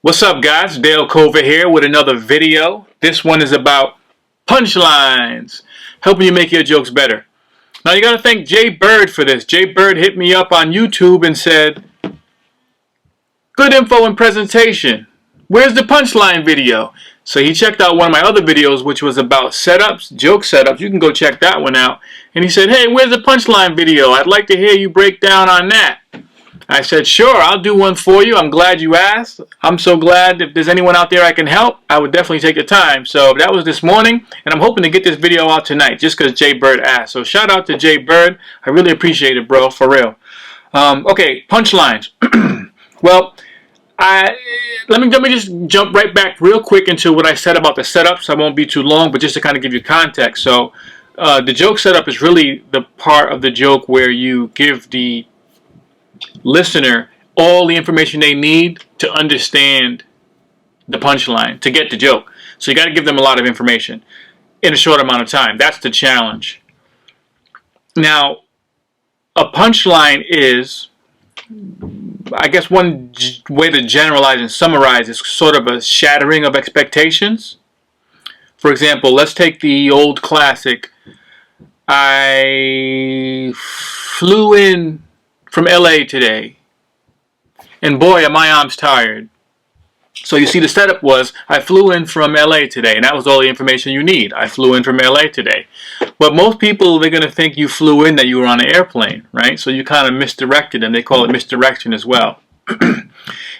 What's up, guys? Dale Cover here with another video. This one is about punchlines, helping you make your jokes better. Now you gotta thank Jay Bird for this. Jay Bird hit me up on YouTube and said, good info and presentation. Where's the punchline video? So he checked out one of my other videos, which was about setups, joke setups. You can go check that one out. And he said, hey, where's the punchline video? I'd like to hear you break down on that. I said, sure, I'll do one for you. I'm glad you asked. I'm so glad if there's anyone out there I can help, I would definitely take the time. So that was this morning, and I'm hoping to get this video out tonight just because Jay Bird asked. So shout out to Jay Bird. I really appreciate it, bro, for real. Okay, punchlines. Well, let me just jump right back real quick into what I said about the setups. I won't be too long, but just to kind of give you context. So the joke setup is really the part of the joke where you give the listener all the information they need to understand the punchline, to get the joke. So you got to give them a lot of information in a short amount of time. That's the challenge. Now, a punchline is, I guess one way to generalize and summarize is sort of a shattering of expectations. For example, let's take the old classic, I flew in from LA today, and boy are my arms tired. So you see, the setup was, I flew in from LA today, and that was all the information you need. I flew in from LA today. But most people, they're going to think you flew in, that you were on an airplane, right? So you kind of misdirected them. They call it misdirection as well. And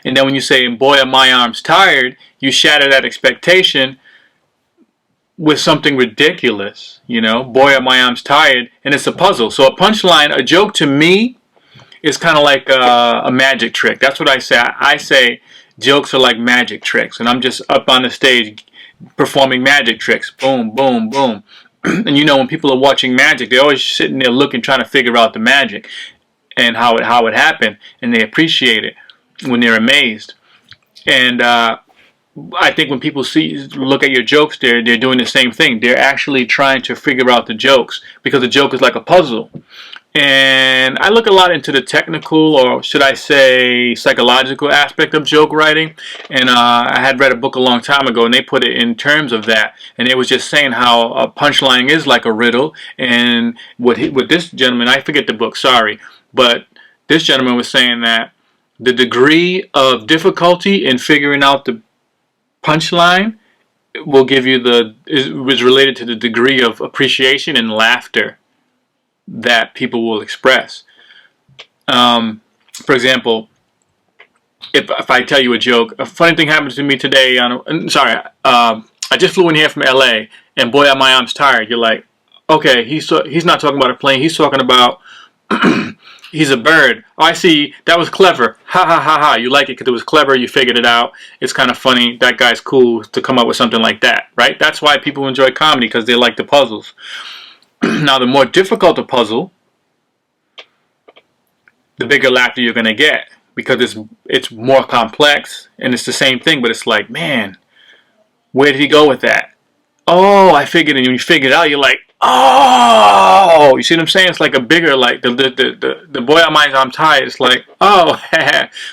then when you say, boy are my arms tired, you shatter that expectation with something ridiculous, you know, boy are my arms tired, and it's a puzzle. So a punchline, a joke to me, is kind of like a magic trick. That's what I say. I say jokes are like magic tricks, and I'm just up on the stage performing magic tricks. Boom, boom, boom. And you know, when people are watching magic, they're always sitting there looking, trying to figure out the magic and how it happened, and they appreciate it when they're amazed. And I think when people look at your jokes, they're doing the same thing. They're actually trying to figure out the jokes, because the joke is like a puzzle. And I look a lot into the technical, or should I say psychological aspect of joke writing. And I had read a book a long time ago, and they put it in terms of that. And it was just saying how a punchline is like a riddle. And with this gentleman, I forget the book, sorry, but this gentleman was saying that the degree of difficulty in figuring out the punchline will give you is related to the degree of appreciation and laughter that people will express. For example, if I tell you a joke, a funny thing happened to me today. I just flew in here from LA, and boy, are my arms tired. You're like, okay, he's not talking about a plane. He's talking about he's a bird. Oh, I see. That was clever. Ha ha ha ha. You like it because it was clever. You figured it out. It's kind of funny. That guy's cool to come up with something like that, right? That's why people enjoy comedy, because they like the puzzles. Now, the more difficult the puzzle, the bigger laughter you're going to get, because it's more complex, and it's the same thing, but it's like, man, where did he go with that? Oh, I figured it. And when you figure it out, you're like, oh, you see what I'm saying? It's like a bigger, like the boy on my arm tired. It's like, oh,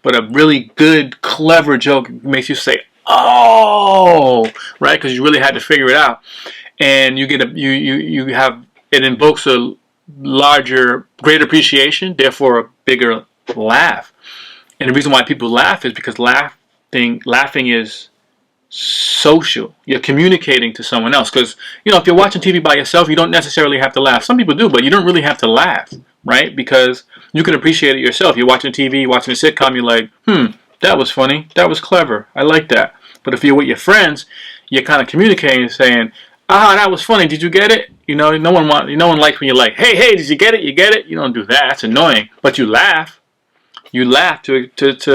but a really good, clever joke makes you say, oh, right? Because you really had to figure it out, and you get you have. It invokes a larger, greater appreciation, therefore a bigger laugh. And the reason why people laugh is because laughing is social. You're communicating to someone else. Because, you know, if you're watching TV by yourself, you don't necessarily have to laugh. Some people do, but you don't really have to laugh, right? Because you can appreciate it yourself. You're watching TV, watching a sitcom, you're like, that was funny, that was clever, I like that. But if you're with your friends, you're kind of communicating, saying, that was funny, did you get it? You know, no one likes when you're like, hey, did you get it? You get it? You don't do that. That's annoying. But you laugh. You laugh to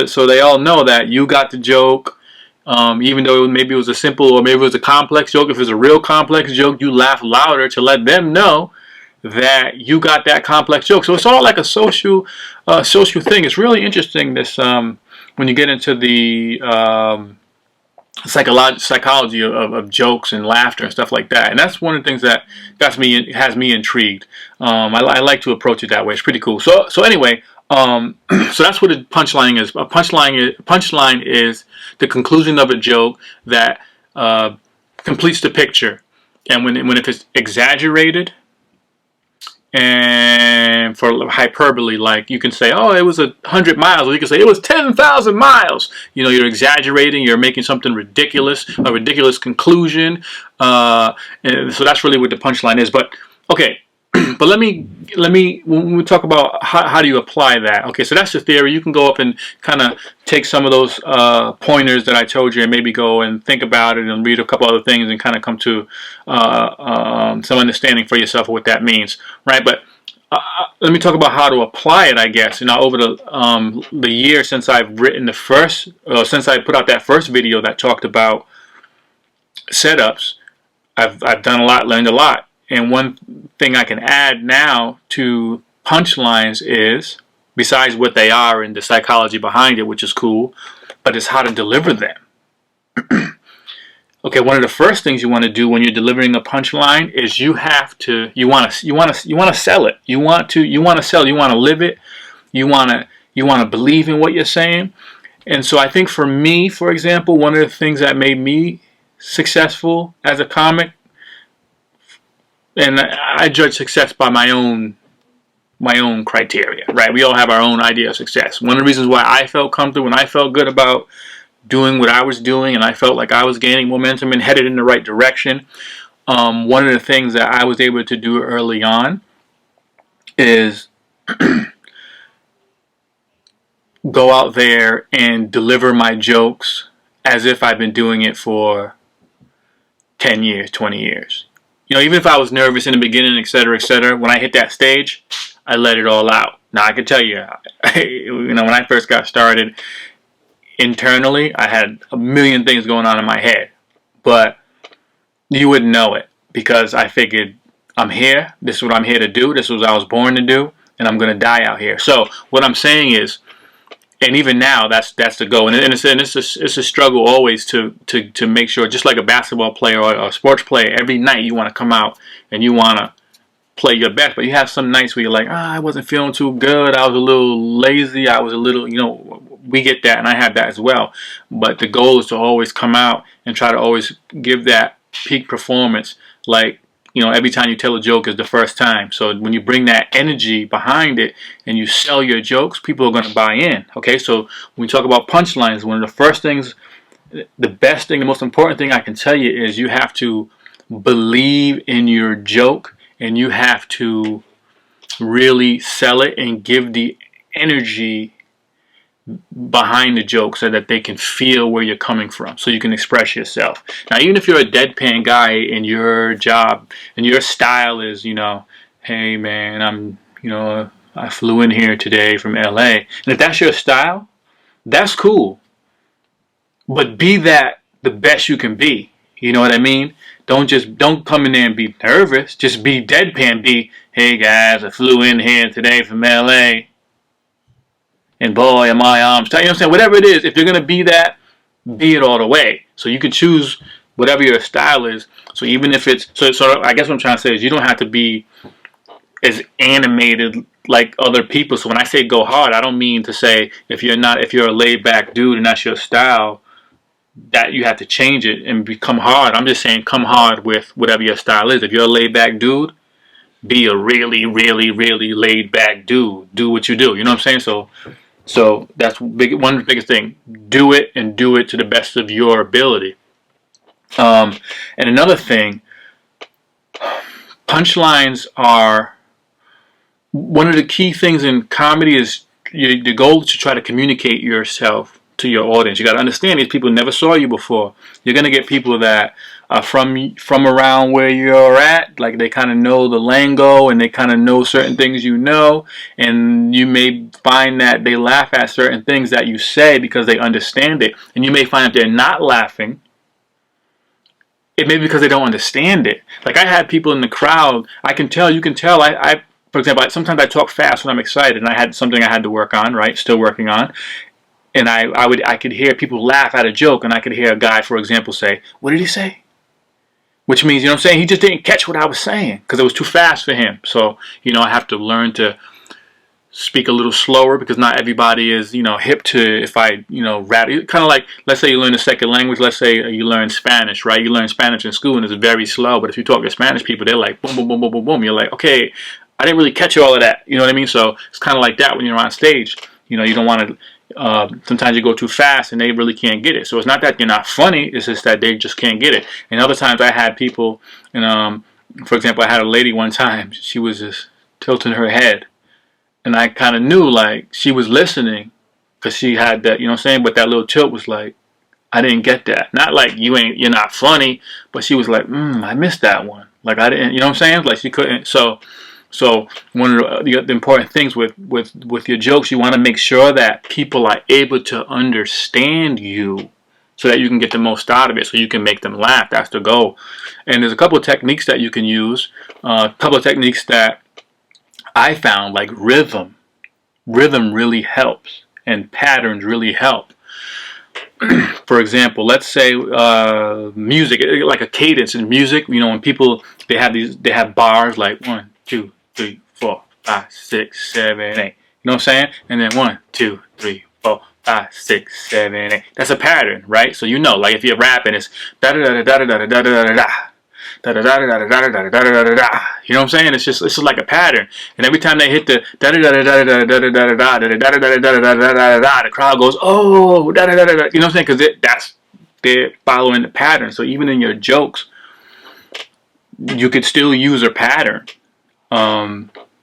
so they all know that you got the joke. Even though maybe it was a simple, or maybe it was a complex joke. If it's a real complex joke, you laugh louder to let them know that you got that complex joke. So it's all like a social thing. It's really interesting, this when you get into the psychology of jokes and laughter and stuff like that. And that's one of the things that has me intrigued. I like to approach it that way. It's pretty cool. So anyway, So that's what a punchline is. A punchline is the conclusion of a joke that completes the picture. And when if it's exaggerated, and for hyperbole, like you can say, oh, it was 100 miles, or you can say it was 10,000 miles. You know, you're exaggerating, you're making something ridiculous, a ridiculous conclusion. And so that's really what the punchline is. But okay, but let me when we talk about how do you apply that. Okay, so that's the theory. You can go up and kind of take some of those pointers that I told you, and maybe go and think about it and read a couple other things and kind of come to some understanding for yourself of what that means, right? But let me talk about how to apply it. I guess, you know, over the year since I've written since I put out that first video that talked about setups, I've done a lot, learned a lot. And one thing I can add now to punchlines is, besides what they are and the psychology behind it, which is cool, but it's how to deliver them. Okay, one of the first things you want to do when you're delivering a punchline is you want to sell it. You want to sell. You want to live it. You want to believe in what you're saying. And so I think for me, for example, one of the things that made me successful as a comic, and I judge success by my own criteria, right? We all have our own idea of success. One of the reasons why I felt comfortable and I felt good about doing what I was doing, and I felt like I was gaining momentum and headed in the right direction. One of the things that I was able to do early on is go out there and deliver my jokes as if I've been doing it for 10 years, 20 years. You know, even if I was nervous in the beginning, etc., when I hit that stage, I let it all out. Now, I can tell you, you know, when I first got started, internally, I had a million things going on in my head. But you wouldn't know it, because I figured, I'm here, this is what I'm here to do, this is what I was born to do, and I'm going to die out here. So, what I'm saying is, and even now, that's the goal. And it's a struggle always to make sure, just like a basketball player or a sports player, every night you want to come out and you want to play your best. But you have some nights where you're like, I wasn't feeling too good. I was a little lazy. I was a little, you know, we get that, and I have that as well. But the goal is to always come out and try to always give that peak performance. Like, you know, every time you tell a joke is the first time. So when you bring that energy behind it and you sell your jokes, people are going to buy in. Okay, so when we talk about punchlines, one of the first things, the best thing, the most important thing I can tell you is you have to believe in your joke, and you have to really sell it and give the energy behind the joke so that they can feel where you're coming from, so you can express yourself. Now, even if you're a deadpan guy in your job and your style is, you know, hey man, I flew in here today from LA, and if that's your style, that's cool. But be that the best you can be. You know what I mean? Don't come in there and be nervous. Just be deadpan. Be, hey guys, I flew in here today from LA. And boy, am I arms tight. You know what I'm saying? Whatever it is, if you're going to be that, be it all the way. So you can choose whatever your style is. So even if it's... So I guess what I'm trying to say is you don't have to be as animated like other people. So when I say go hard, I don't mean to say if you're a laid-back dude and that's your style, that you have to change it and become hard. I'm just saying come hard with whatever your style is. If you're a laid-back dude, be a really, really, really laid-back dude. Do what you do. You know what I'm saying? So that's one of the biggest thing. Do it, and do it to the best of your ability. And another thing, punchlines are one of the key things in comedy. Is the goal is to try to communicate yourself to your audience. You got to understand these people never saw you before. You're going to get people that are from around where you're at, like they kind of know the lingo and they kind of know certain things, you know, and you may find that they laugh at certain things that you say because they understand it. And you may find that they're not laughing, it may be because they don't understand it. Like I had people in the crowd, you can tell, for example, sometimes I talk fast when I'm excited and I had something I had to work on, right, still working on. And I could hear people laugh at a joke, and I could hear a guy, for example, say, "What did he say?" Which means, you know what I'm saying, he just didn't catch what I was saying because it was too fast for him. So, you know, I have to learn to speak a little slower because not everybody is, hip to if I, rap. Kind of like, let's say you learn a second language. Let's say you learn Spanish, right? You learn Spanish in school and it's very slow. But if you talk to Spanish people, they're like boom, boom, boom, boom, boom, boom. You're like, okay, I didn't really catch all of that. You know what I mean? So it's kind of like that when you're on stage. You don't want to. Sometimes you go too fast and they really can't get it. So it's not that you're not funny. It's just that they just can't get it. And other times I had people, and for example, I had a lady one time. She was just tilting her head. And I kind of knew, like, she was listening because she had that, you know what I'm saying? But that little tilt was like, I didn't get that. Not like you're not funny, but she was like, I missed that one. Like, I didn't, you know what I'm saying? Like, she couldn't. So one of the important things with your jokes, you want to make sure that people are able to understand you so that you can get the most out of it, so you can make them laugh. That's the goal. And there's a couple of techniques that you can use, a couple of techniques that I found, like rhythm. Rhythm really helps, and patterns really help. For example, let's say music, like a cadence in music. When people they have bars like 1, 2, 3, 4, 5, 6, 7, 8. You know what I'm saying? And then 1, 2, 3, 4, 5, 6, 7, 8. That's a pattern, right? So like if you're rapping, it's da da da da da da da da da da. Da da da da da da da da da da da. You know what I'm saying? It's just like a pattern. And every time they hit the da da da da da da da da da da da da da da da da da, the crowd goes, oh, da da da da. You know what I'm saying? Because they're following the pattern. So even in your jokes, you could still use a pattern.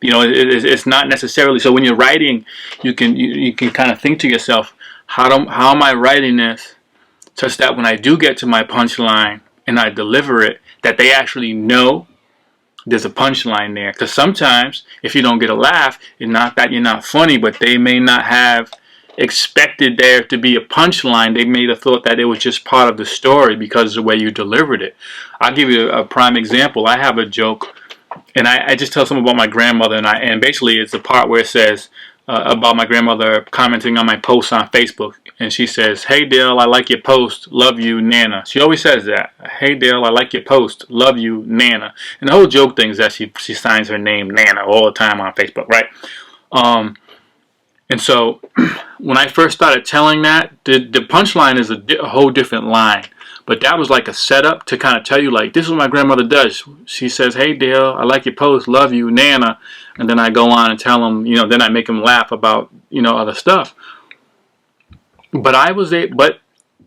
It's not necessarily. So when you're writing, you can kind of think to yourself, how am I writing this such that when I do get to my punchline and I deliver it, that they actually know there's a punchline there. Because sometimes if you don't get a laugh, it's not that you're not funny, but they may not have expected there to be a punchline. They may have thought that it was just part of the story because of the way you delivered it. I'll give you a prime example. I have a joke, and I just tell someone about my grandmother, and basically it's the part where it says about my grandmother commenting on my posts on Facebook, and she says, "Hey Dale, I like your post, love you, Nana." She always says that. "Hey Dale, I like your post, love you, Nana." And the whole joke thing is that she signs her name Nana all the time on Facebook, right? And so when I first started telling that, the punchline is a whole different line. But that was like a setup to kind of tell you, like, this is what my grandmother does. She says, "Hey Dale, I like your post, love you, Nana." And then I go on and tell them, then I make them laugh about, other stuff. But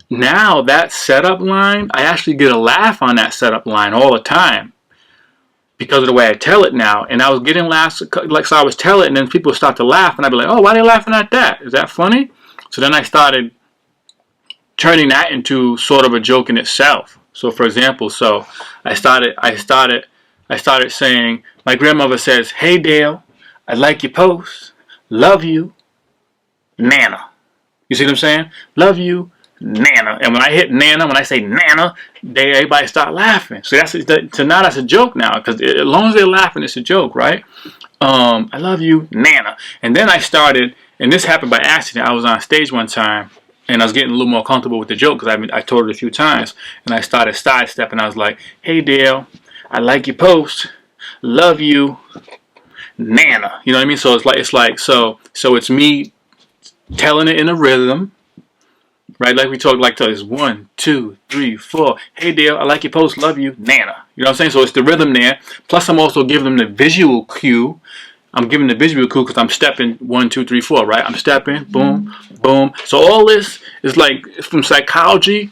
now that setup line, I actually get a laugh on that setup line all the time because of the way I tell it now. And I was getting laughs, like, so I was telling it, and then people would start to laugh, and I'd be like, "Oh, why are they laughing at that? Is that funny?" So then I started turning that into sort of a joke in itself. So for example, I started saying, my grandmother says, "Hey Dale, I like your post, love you, Nana." You see what I'm saying? Love you, Nana. And when I hit Nana, when I say Nana, everybody start laughing. So now that's a joke now, because as long as they're laughing, it's a joke, right? I love you, Nana. And then I started, and this happened by accident. I was on stage one time, and I was getting a little more comfortable with the joke because I told it a few times, and I started sidestepping. I was like, "Hey Dale, I like your post, love you, Nana." You know what I mean? So it's me telling it in a rhythm, right? Like we talk, like this 1, 2, 3, 4. "Hey Dale, I like your post, love you, Nana." You know what I'm saying? So it's the rhythm there. Plus, I'm also giving them the visual cue. I'm giving the visual cue because I'm stepping 1, 2, 3, 4, right? I'm stepping, boom, boom. So all this is like from psychology.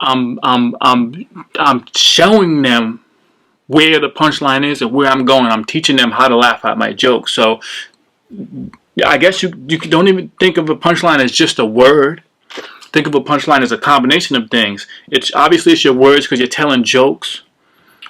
I'm showing them where the punchline is and where I'm going. I'm teaching them how to laugh at my jokes. So I guess you don't even think of a punchline as just a word. Think of a punchline as a combination of things. It's your words because you're telling jokes.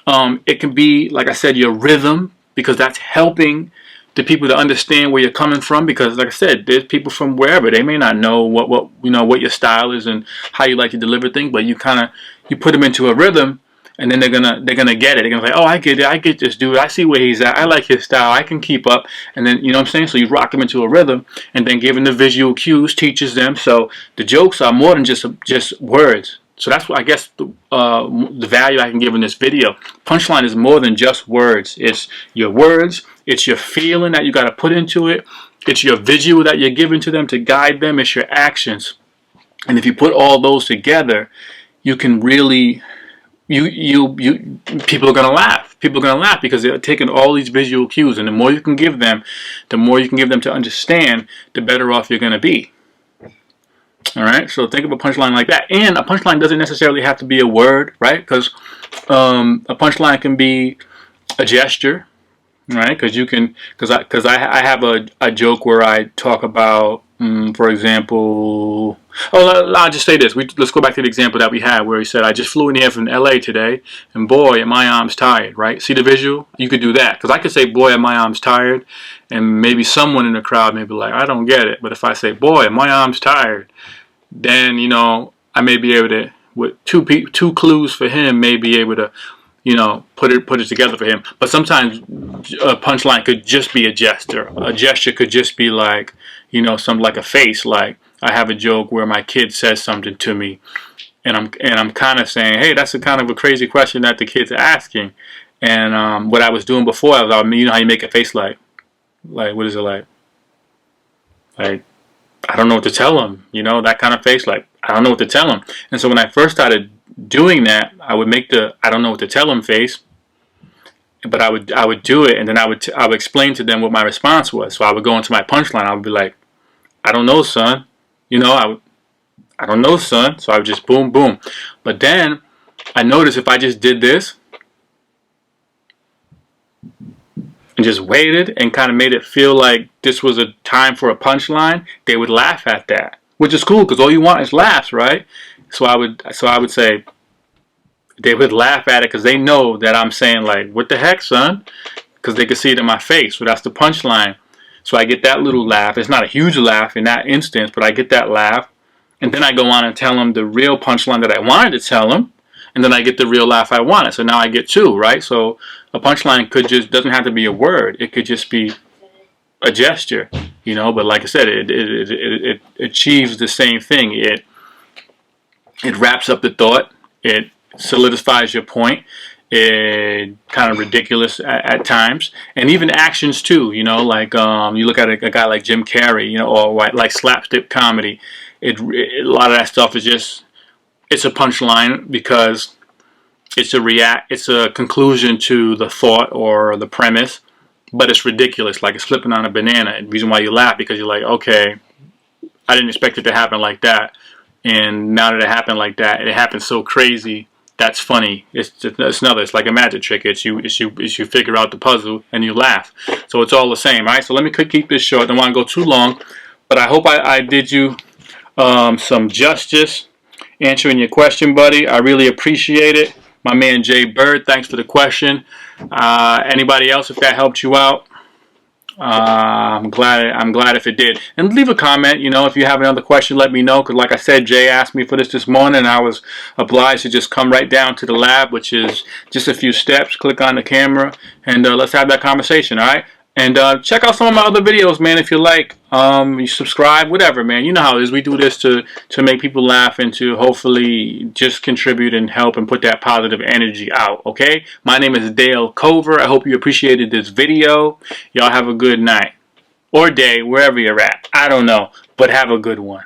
It can be, like I said, your rhythm, because that's helping the people to understand where you're coming from. Because, like I said, there's people from wherever. They may not know what your style is and how you like to deliver things, but you put them into a rhythm, and then they're gonna get it. They're gonna say, "Oh, I get it. I get this dude. I see where he's at. I like his style. I can keep up." And then, you know what I'm saying? So you rock them into a rhythm, and then giving the visual cues teaches them. So the jokes are more than just words. So that's what I guess the value I can give in this video. Punchline is more than just words. It's your words. It's your feeling that you got to put into it. It's your visual that you're giving to them to guide them. It's your actions. And if you put all those together, you can really, people are going to laugh. People are going to laugh because they're taking all these visual cues. And the more you can give them, to understand, the better off you're going to be. All right, so think of a punchline like that. And a punchline doesn't necessarily have to be a word, right? Because a punchline can be a gesture, right? Because I have a joke where I talk about, for example, I'll just say this. Let's go back to the example that we had where he said, I just flew in here from LA today, and boy, my arm's tired, right? See the visual? You could do that. Because I could say, boy, my arm's tired, and maybe someone in the crowd may be like, I don't get it. But if I say, boy, my arm's tired, then, you know, I may be able to, with two clues for him, may be able to, you know, put it together for him. But sometimes a punchline could just be a gesture. A gesture could just be like, you know, something like a face. Like, I have a joke where my kid says something to me, and I'm kind of saying, hey, that's a kind of a crazy question that the kid's asking. And what I was doing before, you know how you make a face like what is it like? Like, I don't know what to tell him, you know, that kind of face, like, I don't know what to tell him. And so when I first started doing that, I would make the I don't know what to tell him face, but I would do it, and then I would explain to them what my response was. So I would go into my punchline. I would be like, I don't know, son. You know, I don't know, son. So I would just boom, boom. But then I noticed if I just did this and just waited and kind of made it feel like this was a time for a punchline, they would laugh at that, which is cool because all you want is laughs, right? So I would say they would laugh at it because they know that I'm saying like, what the heck, son? Because they could see it in my face. So that's the punchline. So I get that little laugh. It's not a huge laugh in that instance, but I get that laugh. And then I go on and tell them the real punchline that I wanted to tell them. And then I get the real laugh I wanted. So now I get two, right? So a punchline doesn't have to be a word. It could just be a gesture, you know. But like I said, it achieves the same thing. It wraps up the thought. It solidifies your point. It kind of ridiculous at times, and even actions too. You know, like you look at a guy like Jim Carrey, you know, or like slapstick comedy. A lot of that stuff is just, it's a punchline because it's a conclusion to the thought or the premise, but it's ridiculous. Like it's flipping on a banana. And the reason why you laugh because you're like, okay, I didn't expect it to happen like that, and now that it happened like that, it happened so crazy. That's funny. It's like a magic trick. It's you figure out the puzzle and you laugh. So it's all the same, right? So let me keep this short. I don't want to go too long, but I hope I did you some justice answering your question, buddy. I really appreciate it. My man Jay Bird, thanks for the question. Anybody else, if that helped you out? I'm glad if it did. And leave a comment, you know, if you have another question, let me know. Because like I said, Jay asked me for this morning, and I was obliged to just come right down to the lab, which is just a few steps. Click on the camera, and let's have that conversation, all right? And check out some of my other videos, man, if you like. You subscribe, whatever, man. You know how it is. We do this to make people laugh and to hopefully just contribute and help and put that positive energy out, okay? My name is Dale Cover. I hope you appreciated this video. Y'all have a good night or day, wherever you're at. I don't know, but have a good one.